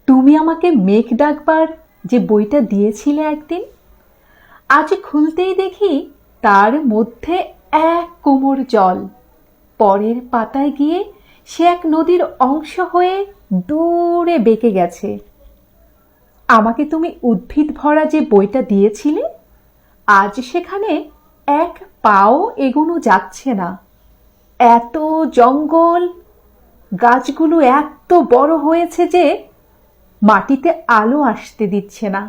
তুমি আমাকে মেঘ ডাকবার যে বইটা দিয়েছিলে একদিন, আজ খুলতেই দেখি তার মধ্যে এক কোমর জল। পরের পাতায় গিয়ে সে এক নদীর অংশ হয়ে দূরে বেঁকে গেছে। আমাকে তুমি উদ্ভিদ ভরা যে বইটা দিয়েছিলে, আজ সেখানে এক পাও এগোনো যাচ্ছে না। এত জঙ্গল, গাছগুলো এত বড় হয়েছে যে মাটিতে আলো আসতে দিচ্ছে না।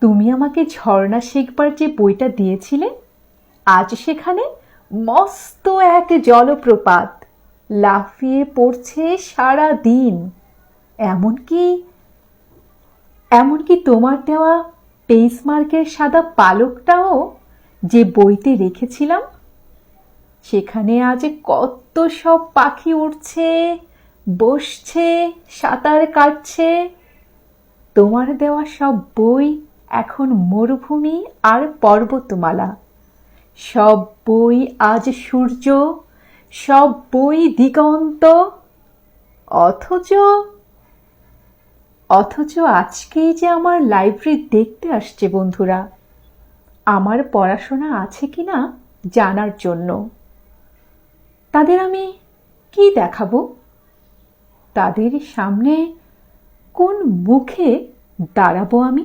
তুমি আমাকে ঝর্ণা শেখবার যে বইটা দিয়েছিলে, আজ সেখানে মস্ত এক জলপ্রপাত লাফিয়ে পড়ছে সারা দিন। এমনকি এমনকি তোমার দেওয়া পেইসমার্কের সাদা পালকটাও যে বইতে রেখেছিলাম, সেখানে আজ কত সব পাখি উড়ছে, বসছে, সাঁতার কাটছে। তোমার দেওয়া সব বই এখন মরুভূমি আর পর্বতমালা। সব বই আজ সূর্য, সব বই দিগন্ত। অথচ অথচ আজকেই যে আমার লাইব্রেরি দেখতে আসছে বন্ধুরা, আমার পড়াশোনা আছে কিনা জানার জন্য। তাদের আমি কি দেখাবো? তাদের সামনে কোন মুখে দাঁড়াবো আমি?